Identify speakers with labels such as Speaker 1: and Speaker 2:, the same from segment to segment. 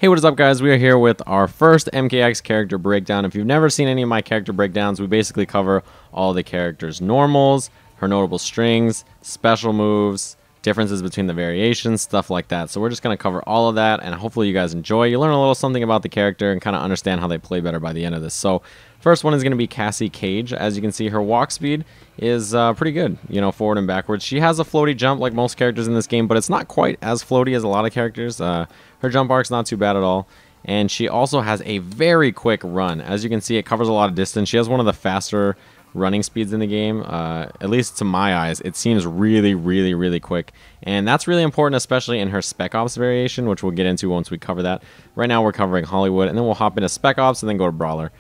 Speaker 1: Hey, what is up, guys? We are here with our first MKX character breakdown. If you've never seen any of my character breakdowns, we basically cover all the characters' normals, her notable strings, special moves, differences between the variations, stuff like that. So we're just going to cover all of that, and hopefully you guys enjoy. You learn a little something about the character and kind of understand how they play better by the end of this. So first one is going to be Cassie Cage. As you can see, her walk speed is pretty good, forward and backwards. She has a floaty jump like most characters in this game, but it's not quite as floaty as a lot of characters. Her jump arc's not too bad at all. And she also has a very quick run. As you can see, it covers a lot of distance. She has one of the faster running speeds in the game. At least to my eyes, it seems really quick. And that's really important, especially in her Spec Ops variation, which we'll get into once we cover that. Right now, we're covering Hollywood, and then we'll hop into Spec Ops and then go to Brawler.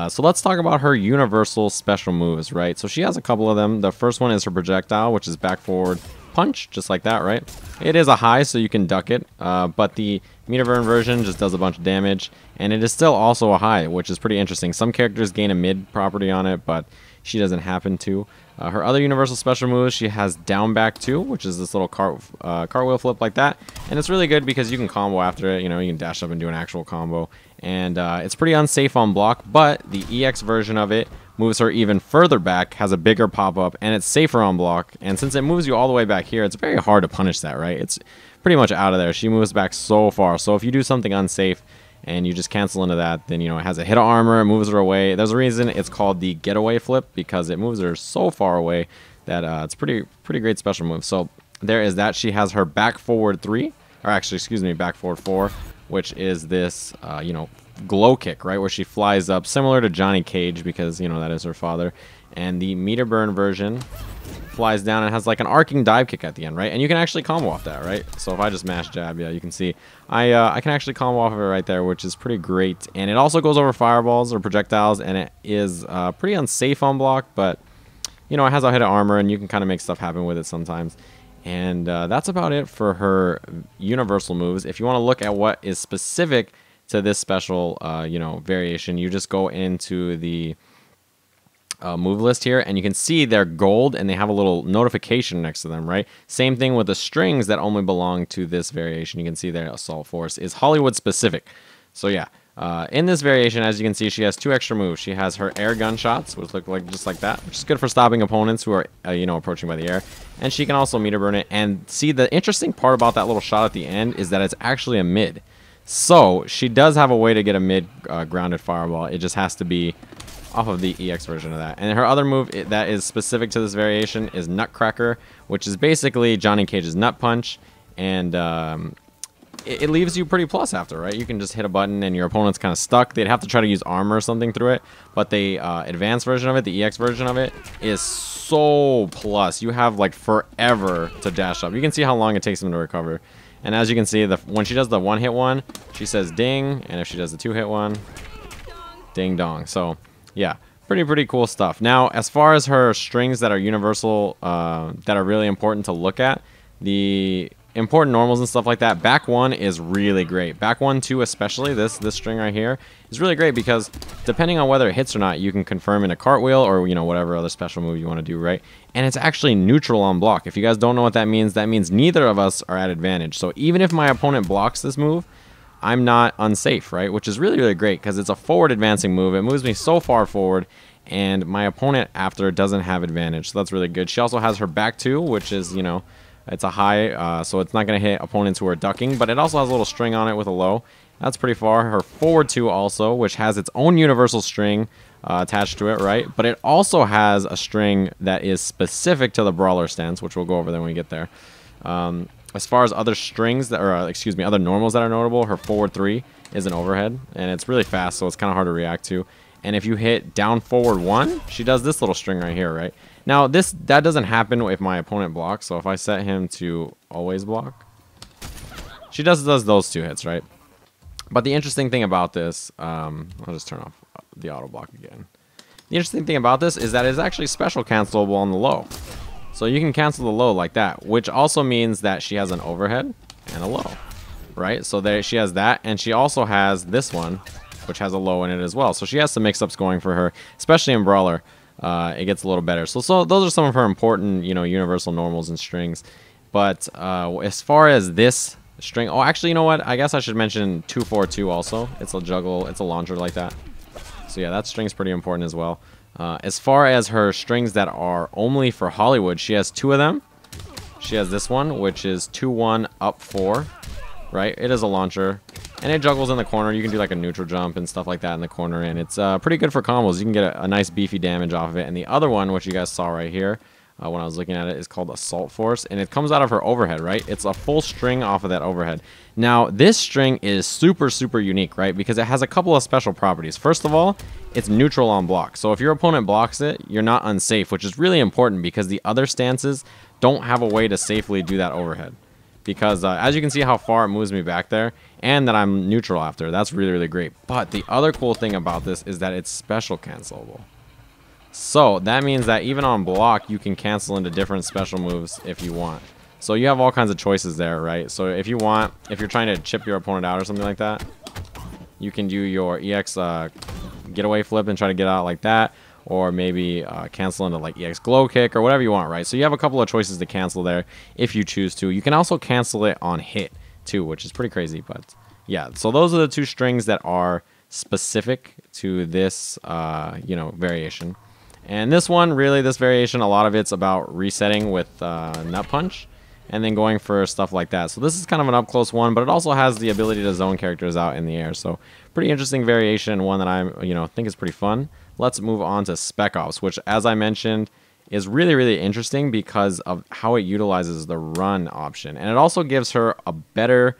Speaker 1: So let's talk about her universal special moves, right? So she has a couple of them. The first one is her projectile, which is back forward punch, just like that, right? It is a high, so you can duck it, but the meter burn version just does a bunch of damage, and it is still also a high, which is pretty interesting. Some characters gain a mid property on it, but she doesn't happen to. Her other universal special moves, she has down back 2, which is this little cartwheel flip like that, and it's really good because you can combo after it. You can dash up and do an actual combo, and it's pretty unsafe on block, but the EX version of it moves her even further back, has a bigger pop-up, and it's safer on block. And since it moves you all the way back here, it's very hard to punish that, right? It's pretty much out of there. She moves back so far. So if you do something unsafe and you just cancel into that, then, it has a hit of armor, it moves her away. There's a reason it's called the getaway flip, because it moves her so far away that it's pretty great special move. So there is that. She has her back forward 3, or actually, excuse me, back forward 4, which is this, glow kick, right, where she flies up, similar to Johnny Cage, because that is her father. And the meter burn version flies down and has like an arcing dive kick at the end, right? And you can actually combo off that, right? So if I just mash jab, yeah, you can see I can actually combo off of it right there, which is pretty great. And it also goes over fireballs or projectiles, and it is pretty unsafe on block, but it has a hit of armor, and you can kind of make stuff happen with it sometimes. And that's about it for her universal moves. If you want to look at what is specific to this special variation, you just go into the move list here, and you can see they're gold and they have a little notification next to them, right? Same thing with the strings that only belong to this variation. You can see their assault force is Hollywood specific. So yeah, in this variation, as you can see, she has 2 extra moves. She has her air gun shots, which look like just like that, which is good for stopping opponents who are approaching by the air. And she can also meter burn it. And see, the interesting part about that little shot at the end is that it's actually a mid. So she does have a way to get a mid grounded fireball. It just has to be off of the EX version of that. And her other move that is specific to this variation is Nutcracker, which is basically Johnny Cage's nut punch. And it leaves you pretty plus after, right? You can just hit a button and your opponent's kind of stuck. They'd have to try to use armor or something through it. But the advanced version of it, the EX version of it, is so plus. You have like forever to dash up. You can see how long it takes them to recover. And as you can see, when she does the 1-hit one, she says ding, and if she does the 2-hit one, ding dong. So yeah, pretty cool stuff. Now, as far as her strings that are universal, that are really important to look at, the important normals and stuff like that, back 1 is really great. Back 1, 2 especially, this string right here is really great, because depending on whether it hits or not, you can confirm in a cartwheel or whatever other special move you want to do, right? And it's actually neutral on block. If you guys don't know what that means neither of us are at advantage. So even if my opponent blocks this move, I'm not unsafe, right? Which is really great, because it's a forward advancing move. It moves me so far forward, and my opponent after doesn't have advantage. So that's really good. She also has her back 2, which is, it's a high, so it's not going to hit opponents who are ducking, but it also has a little string on it with a low. That's pretty far. Her forward 2 also, which has its own universal string attached to it, right? But it also has a string that is specific to the Brawler stance, which we'll go over then when we get there. As far as other strings that are, other normals that are notable, her forward 3 is an overhead, and it's really fast, so it's kind of hard to react to. And if you hit down forward 1, she does this little string right here, right? Now, that doesn't happen if my opponent blocks, so if I set him to always block, she does those 2 hits, right? But the interesting thing about this, I'll just turn off the auto block again. The interesting thing about this is that it's actually special cancelable on the low. So you can cancel the low like that, which also means that she has an overhead and a low, right? So there she has that, and she also has this one, which has a low in it as well. So she has some mix-ups going for her, especially in Brawler. It gets a little better. So those are some of her important, universal normals and strings. But as far as this string. Oh, actually, you know what? I guess I should mention 242 also. It's a juggle. It's a launcher like that. So yeah, that string's pretty important as well. As far as her strings that are only for Hollywood, she has 2 of them. She has this one, which is 2-1 up 4, right? It is a launcher, and it juggles in the corner. You can do like a neutral jump and stuff like that in the corner, and it's pretty good for combos. You can get a nice beefy damage off of it. And the other one, which you guys saw right here when I was looking at it, is called Assault Force, and it comes out of her overhead, right? It's a full string off of that overhead. Now, this string is super, super unique, right? Because it has a couple of special properties. First of all, it's neutral on block. So if your opponent blocks it, you're not unsafe, which is really important because the other stances don't have a way to safely do that overhead. Because as you can see how far it moves me back there, and that I'm neutral after. That's really, really great. But the other cool thing about this is that it's special cancelable. So that means that even on block, you can cancel into different special moves if you want. So you have all kinds of choices there, right? So if you want, if you're trying to chip your opponent out or something like that, you can do your EX getaway flip and try to get out like that. Or maybe cancel into like EX glow kick or whatever you want, right? So you have a couple of choices to cancel there if you choose to. You can also cancel it on hit too, which is pretty crazy. But yeah, so those are the 2 strings that are specific to this, you know, variation. And this one, really, this variation, a lot of it's about resetting with Nut Punch and then going for stuff like that. So this is kind of an up-close one, but it also has the ability to zone characters out in the air. So pretty interesting variation, one that I, you know, think is pretty fun. Let's move on to Spec Ops, which, as I mentioned, is really, really interesting because of how it utilizes the run option. And it also gives her a better,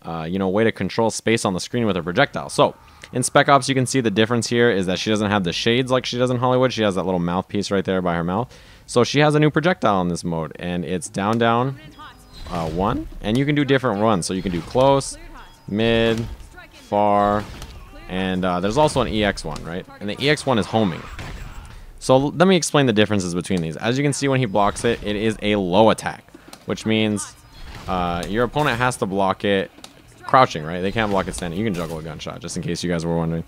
Speaker 1: you know, way to control space on the screen with her projectile. So in Spec Ops, you can see the difference here is that she doesn't have the shades like she does in Hollywood. She has that little mouthpiece right there by her mouth. So she has a new projectile in this mode, and it's down, down, 1. And you can do different runs. So you can do close, mid, far, and there's also an EX one, right? And the EX one is homing. So let me explain the differences between these. As you can see when he blocks it, it is a low attack, which means your opponent has to block it crouching, right? They can't block it standing. You can juggle a gunshot, just in case you guys were wondering.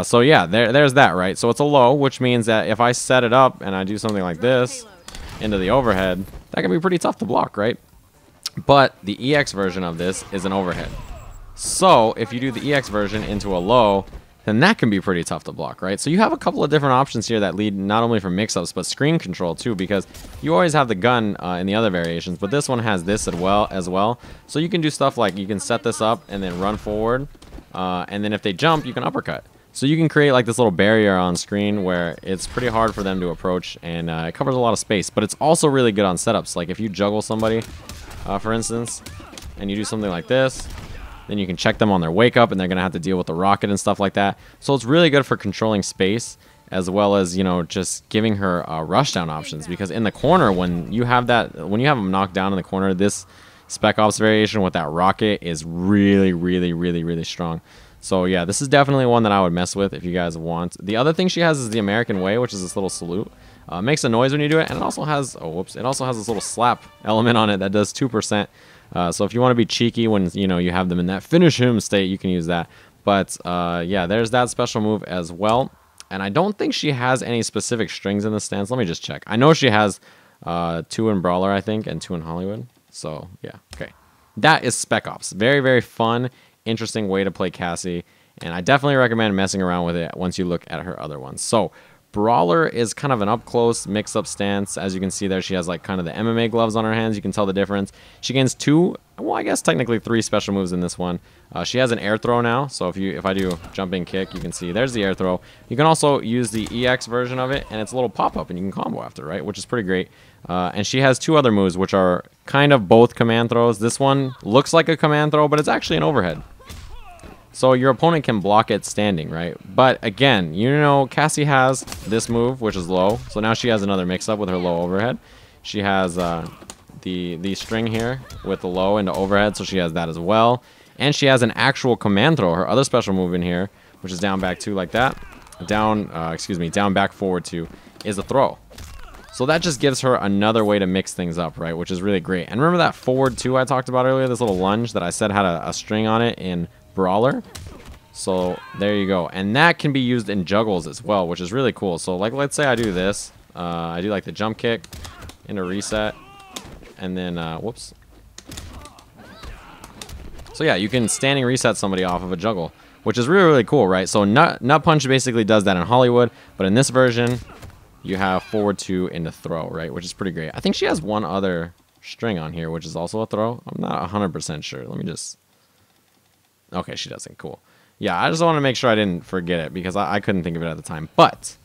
Speaker 1: So yeah, there's that, right? So it's a low, which means that if I set it up and I do something like this into the overhead, that can be pretty tough to block, right? But the EX version of this is an overhead. So if you do the EX version into a low, then that can be pretty tough to block, right? So you have a couple of different options here that lead not only for mix-ups, but screen control too, because you always have the gun in the other variations, but this one has this as well. So you can do stuff like you can set this up and then run forward, and then if they jump, you can uppercut. So you can create like this little barrier on screen where it's pretty hard for them to approach, and it covers a lot of space, but it's also really good on setups. Like if you juggle somebody, for instance, and you do something like this, then you can check them on their wake up and they're going to have to deal with the rocket and stuff like that. So it's really good for controlling space as well as, you know, just giving her rush down options, because in the corner, when you have them knocked down in the corner, this Spec Ops variation with that rocket is really, really, really, really strong. So yeah, this is definitely one that I would mess with if you guys want. The other thing she has is the American Way, which is this little salute. Makes a noise when you do it, and it also has, oh whoops, it also has this little slap element on it that does 2%. So if you want to be cheeky when, you know, you have them in that finish him state, you can use that. But yeah, there's that special move as well. And I don't think she has any specific strings in the stance. Let me just check. I know she has 2 in Brawler, I think, and 2 in Hollywood. So yeah, okay. That is Spec Ops. Very, very fun, interesting way to play Cassie. And I definitely recommend messing around with it once you look at her other ones. So Brawler is kind of an up-close, mix-up stance. As you can see there, she has like kind of the MMA gloves on her hands. You can tell the difference. She gains 2, well, I guess technically 3 special moves in this one. She has an air throw now, so if I do jumping kick, you can see there's the air throw. You can also use the EX version of it, and it's a little pop-up, and you can combo after, right? Which is pretty great. And she has 2 other moves, which are kind of both command throws. This one looks like a command throw, but it's actually an overhead. So your opponent can block it standing, right? But again, you know, Cassie has this move, which is low. So now she has another mix-up with her low overhead. She has the string here with the low into overhead, so she has that as well. And she has an actual command throw, her other special move in here, which is down back 2 like that. Down back forward 2 is a throw. So that just gives her another way to mix things up, right? Which is really great. And remember that forward 2 I talked about earlier, this little lunge that I said had a string on it in Brawler? So there you go. And that can be used in juggles as well, which is really cool. So like, let's say I do this. I do like the jump kick into reset. And then, whoops. So yeah, you can standing reset somebody off of a juggle, which is really, really cool, right? So Nut Punch basically does that in Hollywood, but in this version, you have forward 2 into throw, right? Which is pretty great. I think she has one other string on here, which is also a throw. I'm not 100% sure. Let me just... Okay, she doesn't. Cool. Yeah, I just want to make sure I didn't forget it because I couldn't think of it at the time. But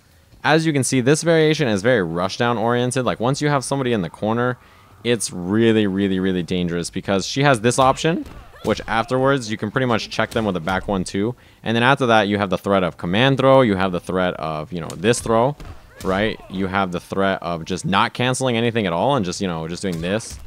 Speaker 1: as you can see, this variation is very rushdown oriented. Like once you have somebody in the corner, it's really, really, really dangerous because she has this option, which afterwards you can pretty much check them with a back 1-2. And then after that, you have the threat of command throw. You have the threat of, you know, this throw, right? You have the threat of just not canceling anything at all and just, you know, just doing this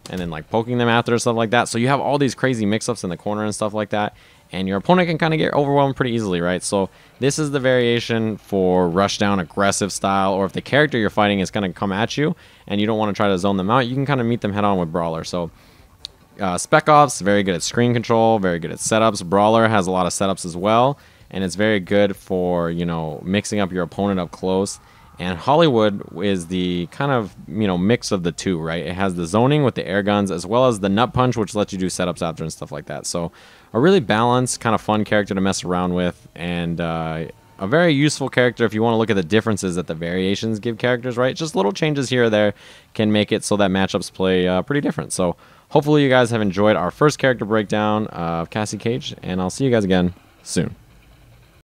Speaker 1: and then like poking them after stuff like that. So you have all these crazy mix-ups in the corner and stuff like that. And your opponent can kind of get overwhelmed pretty easily, right? So this is the variation for rushdown aggressive style, or if the character you're fighting is going to come at you and you don't want to try to zone them out, you can kind of meet them head on with Brawler. So Spec Ops, very good at screen control, very good at setups. Brawler has a lot of setups as well, and it's very good for, you know, mixing up your opponent up close. And Hollywood is the kind of, you know, mix of the two, right? It has the zoning with the air guns as well as the Nut Punch, which lets you do setups after and stuff like that. So a really balanced, kind of fun character to mess around with, and a very useful character if you want to look at the differences that the variations give characters, right? Just little changes here or there can make it so that matchups play pretty different. So hopefully you guys have enjoyed our first character breakdown of Cassie Cage, and I'll see you guys again soon.